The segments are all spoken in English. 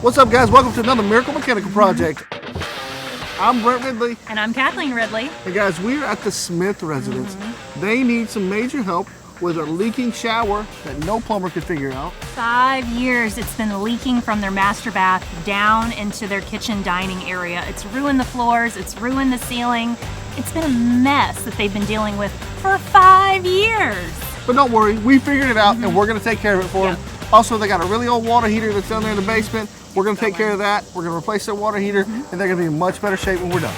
What's up, guys? Welcome to another Miracle Mechanical Project. I'm Brent Ridley. And I'm Kathleen Ridley. Hey guys, we're at the Smith residence. They need some major help with a leaking shower that no plumber could figure out. 5 years it's been leaking from their master bath down into their kitchen dining area. It's ruined the floors, it's ruined the ceiling. It's been a mess that they've been dealing with for 5 years. But don't worry, we figured it out and we're gonna take care of it for them. Also, they got a really old water heater that's down there in the basement. We're gonna take care of that. We're gonna replace their water heater and they're gonna be in much better shape when we're done.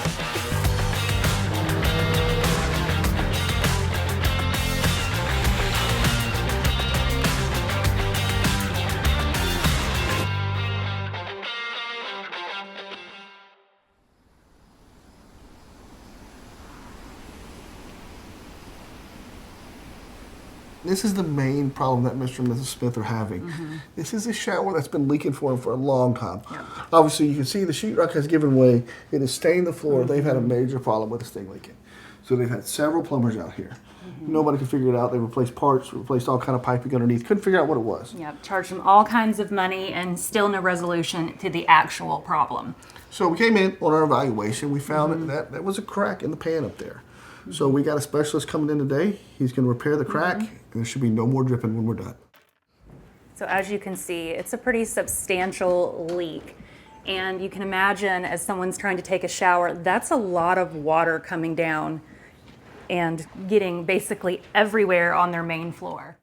This is the main problem that Mr. and Mrs. Smith are having. This is a shower that's been leaking for them for a long time. Obviously, you can see the sheetrock has given way. It has stained the floor. They've had a major problem with this thing leaking. So they've had several plumbers out here. Nobody could figure it out. They replaced parts, replaced all kind of piping underneath. Couldn't figure out what it was. Yep, charged them all kinds of money and still no resolution to the actual problem. So we came in on our evaluation. We found that there was a crack in the pan up there. So we got a specialist coming in today. He's going to repair the crack, and there should be no more dripping when we're done. So as you can see, it's a pretty substantial leak. And you can imagine as someone's trying to take a shower, that's a lot of water coming down and getting basically everywhere on their main floor.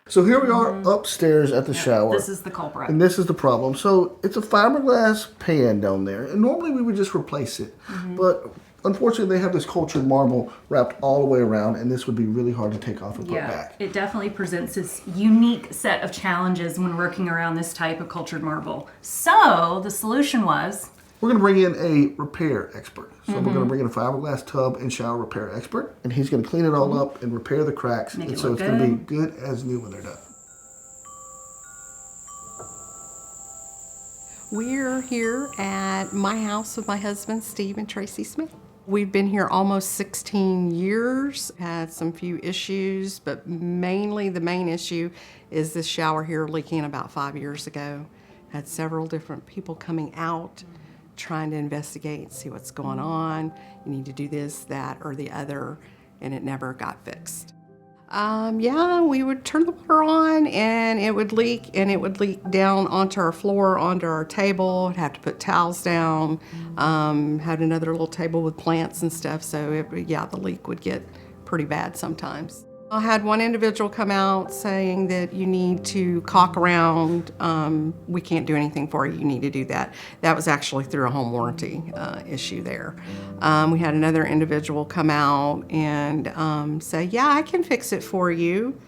So here we are upstairs at the shower. This is the culprit. And this is the problem. So it's a fiberglass pan down there. And normally we would just replace it. But unfortunately, they have this cultured marble wrapped all the way around, and this would be really hard to take off and put back. It definitely presents this unique set of challenges when working around this type of cultured marble. So the solution was, we're going to bring in a repair expert. So we're going to bring in a fiberglass tub and shower repair expert, and he's going to clean it all up and repair the cracks, and so it's going to be good as new when they're done. We're here at my house with my husband, Steve and Tracy Smith. We've been here almost 16 years, had some few issues, but mainly the main issue is this shower here leaking about 5 years ago. Had several different people coming out, trying to investigate, see what's going on. You need to do this, that, or the other, and it never got fixed. We would turn the water on and it would leak down onto our floor, onto our table. I'd have to put towels down, had another little table with plants and stuff, so the leak would get pretty bad sometimes. I had one individual come out saying that you need to caulk around, we can't do anything for you, you need to do that. That was actually through a home warranty issue there. We had another individual come out and say, yeah, I can fix it for you,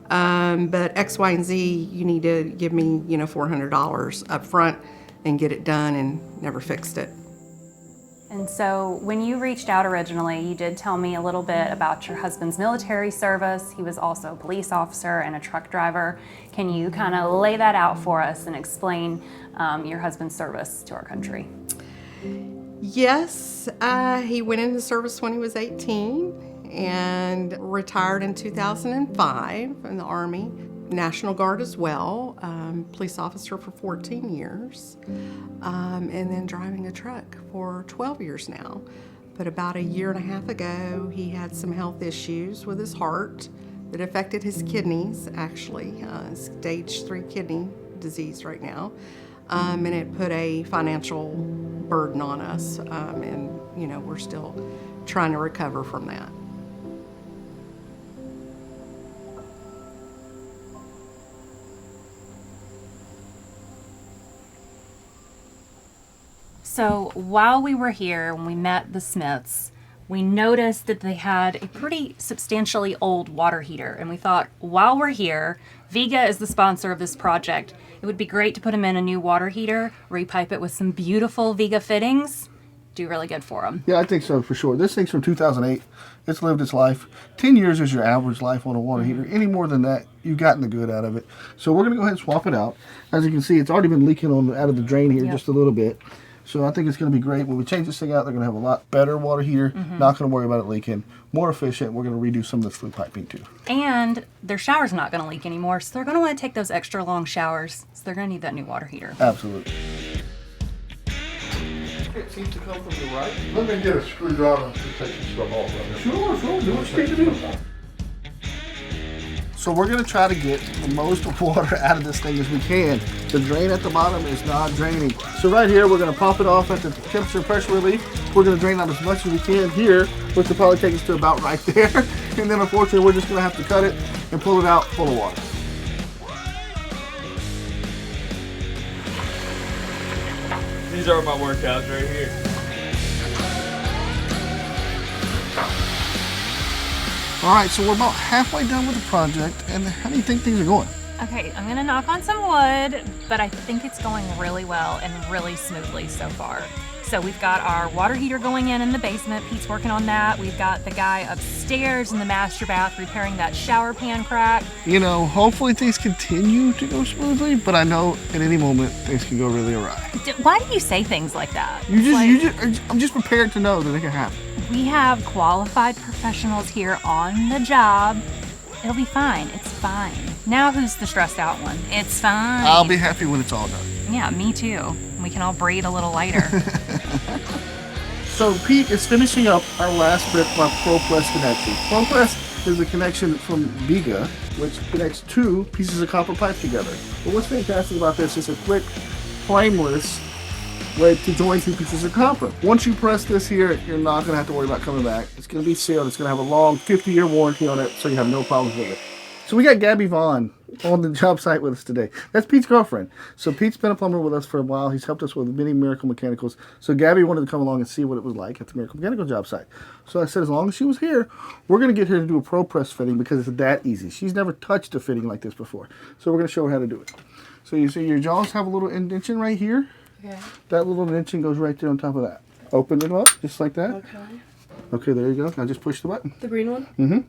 but X, Y, and Z, you need to give me $400 up front and get it done, and never fixed it. and so when you reached out originally, you did tell me a little bit about your husband's military service. He was also a police officer and a truck driver. Can you kind of lay that out for us and explain your husband's service to our country? Yes, he went into service when he was 18 and retired in 2005 in the Army. National Guard as well, police officer for 14 years, and then driving a truck for 12 years now. But about a year and a half ago, he had some health issues with his heart that affected his kidneys, actually, stage 3 kidney disease right now. And it put a financial burden on us, and we're still trying to recover from that. So while we were here, when we met the Smiths, we noticed that they had a pretty substantially old water heater. And we thought, while we're here, Viega is the sponsor of this project. It would be great to put them in a new water heater, repipe it with some beautiful Viega fittings. Do really good for them. Yeah, I think so for sure. This thing's from 2008. It's lived its life. 10 years is your average life on a water heater. Any more than that, you've gotten the good out of it. So we're going to go ahead and swap it out. As you can see, it's already been leaking out of the drain here just a little bit. So I think it's going to be great. When we change this thing out, they're going to have a lot better water heater. Not going to worry about it leaking. More efficient. We're going to redo some of this flue piping too. And their shower's not going to leak anymore, so they're going to want to take those extra long showers. So they're going to need that new water heater. Absolutely. It seems to come from the right. Let me get a screwdriver to take some stuff off right here. Sure. Do what you need to do. So we're going to try to get the most water out of this thing as we can. The drain at the bottom is not draining. So right here, we're going to pop it off at the temperature and pressure relief. We're going to drain out as much as we can here, which will probably take us to about right there. And then unfortunately, we're just going to have to cut it and pull it out full of water. These are my workouts right here. All right, so we're about halfway done with the project. And how do you think things are going? Okay, I'm going to knock on some wood, but I think it's going really well and really smoothly so far. So we've got our water heater going in the basement. Pete's working on that. We've got the guy upstairs in the master bath repairing that shower pan crack. You know, hopefully things continue to go smoothly, but I know at any moment things can go really awry. Why do you say things like that? I'm just prepared to know that it can happen. We have qualified professionals here on the job. It'll be fine. It's fine. Now who's the stressed out one? It's fine. I'll be happy when it's all done. Yeah, me too. We can all breathe a little lighter. So Pete is finishing up our last bit of our ProPress connection. ProPress is a connection from Viega, which connects two pieces of copper pipe together. But what's fantastic about this is a quick, flameless way to join two pieces of copper. Once you press this here, you're not going to have to worry about coming back. It's going to be sealed. It's going to have a long 50-year warranty on it, so you have no problems with it. So we got Gabby Vaughn on the job site with us today. That's Pete's girlfriend. So Pete's been a plumber with us for a while. He's helped us with many Miracle Mechanicals. So Gabby wanted to come along and see what it was like at the Miracle Mechanical job site. So I said, as long as she was here, we're going to get her to do a ProPress fitting because it's that easy. She's never touched a fitting like this before. So we're going to show her how to do it. So you see your jaws have a little indentation right here. Okay. That little indentation goes right there on top of that. Open it up, just like that. Okay. Okay, there you go. Now just push the button. The green one? Mm-hmm.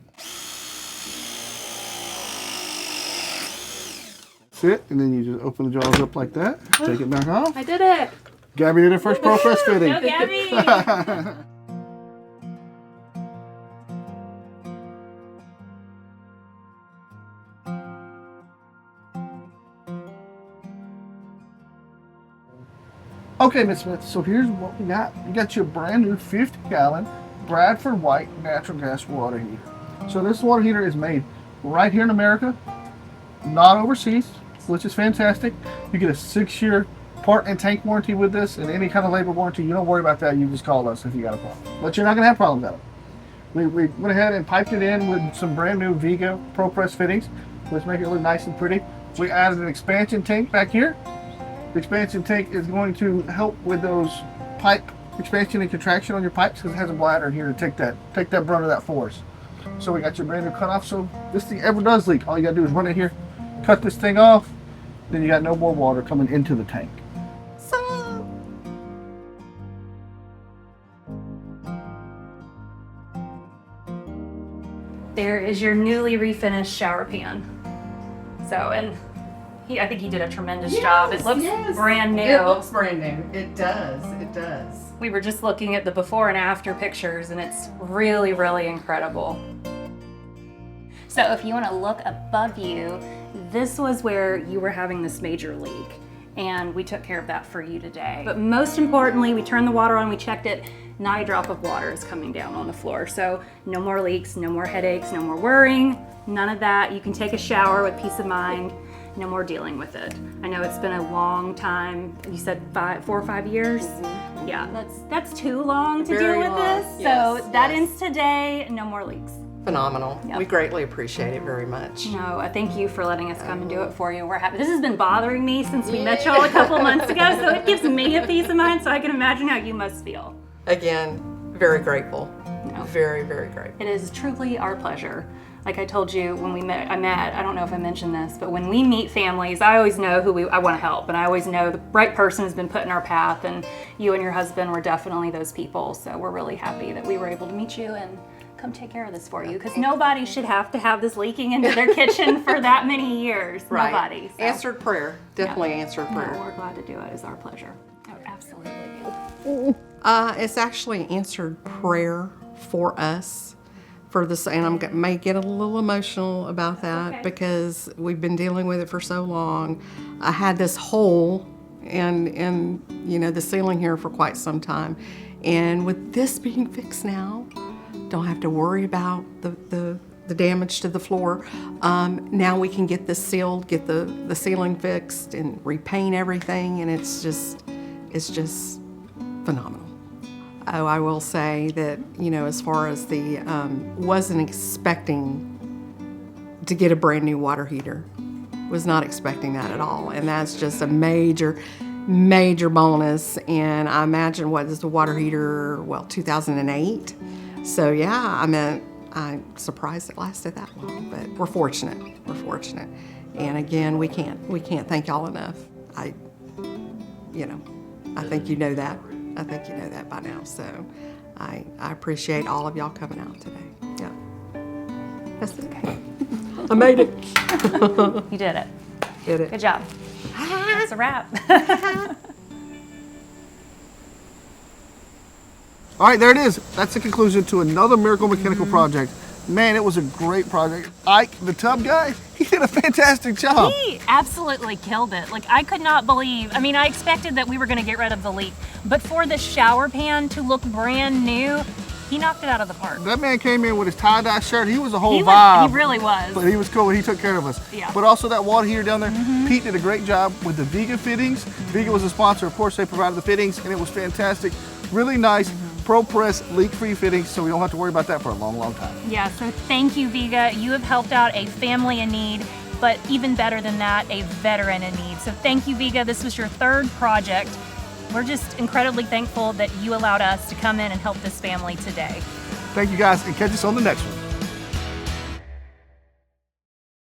Sit, and then you just open the jaws up like that. Take it back off. I did it! Gabby did her first ProPress fitting. Go, Gabby! Okay, Miss Smith, so here's what we got. You got your brand new 50-gallon Bradford White natural gas water heater. So this water heater is made right here in America, not overseas, which is fantastic. You get a 6-year part and tank warranty with this, and any kind of labor warranty. You don't worry about that. You just call us if you got a problem. But you're not going to have problems out of it. We went ahead and piped it in with some brand new Viega ProPress fittings, which make it look nice and pretty. We added an expansion tank back here. The expansion tank is going to help with those pipe expansion and contraction on your pipes because it has a bladder here to take that brunt of that force. So we got your brand new cutoff. So this thing ever does leak, all you gotta do is run it here, cut this thing off, then you got no more water coming into the tank. So, There is your newly refinished shower pan. So, and I think he did a tremendous job. It looks brand new. It looks brand new. It does. It does. We were just looking at the before and after pictures, and it's really, really incredible. So if you want to look above you, this was where you were having this major leak, and we took care of that for you today. But most importantly, we turned the water on, we checked it, not a drop of water is coming down on the floor. So no more leaks, no more headaches, no more worrying, none of that. You can take a shower with peace of mind. No more dealing with it. I know it's been a long time. You said 4 or 5 years? Mm-hmm. Yeah, that's too long to deal with this. Yes, So that ends today, no more leaks. Phenomenal. Yep. We greatly appreciate it very much. No, I thank you for letting us come and do it for you. We're happy. This has been bothering me since we met y'all a couple months ago, so it gives me a peace of mind, so I can imagine how you must feel. Again, very grateful. No. Very, very grateful. It is truly our pleasure. Like I told you when we met, I don't know if I mentioned this, but when we meet families, I always know who I want to help, and I always know the right person has been put in our path, and you and your husband were definitely those people. So we're really happy that we were able to meet you and come take care of this for you, because nobody should have to have this leaking into their kitchen for that many years. Right. Nobody. So. Answered prayer. Definitely answered prayer. No, we're glad to do it. It's our pleasure. Oh, absolutely. It's actually answered prayer for us for this, and I may get a little emotional about that okay. because we've been dealing with it for so long. I had this hole in the ceiling here for quite some time, and with this being fixed now, don't have to worry about the damage to the floor. Now we can get this sealed, get the ceiling fixed, and repaint everything, and it's just phenomenal. Oh, I will say that, as far as wasn't expecting to get a brand new water heater. Was not expecting that at all. And that's just a major, major bonus. And I imagine what is the water heater, 2008. So yeah, I'm surprised it lasted that long, but we're fortunate. We're fortunate. And again, we can't thank y'all enough. I think you know that. I think you know that by now. So I appreciate all of y'all coming out today. Yeah. That's it. I made it. You did it. Did it. Good job. That's a wrap. All right, there it is. That's the conclusion to another Miracle Mechanical project. Man, it was a great project. Ike, the tub guy, he did a fantastic job. He absolutely killed it. Like, I could not believe, I expected that we were going to get rid of the leak, but for the shower pan to look brand new, he knocked it out of the park. That man came in with his tie-dye shirt. He was a whole vibe. He really was. But he was cool. He took care of us. Yeah. But also that water heater down there, Pete did a great job with the Viega fittings. Viega was a sponsor. Of course, they provided the fittings, and it was fantastic. Really nice, ProPress leak-free fittings, so we don't have to worry about that for a long, long time. Yeah, so thank you, Viega. You have helped out a family in need, but even better than that, a veteran in need. So thank you, Viega. This was your third project. We're just incredibly thankful that you allowed us to come in and help this family today. Thank you guys, and catch us on the next one.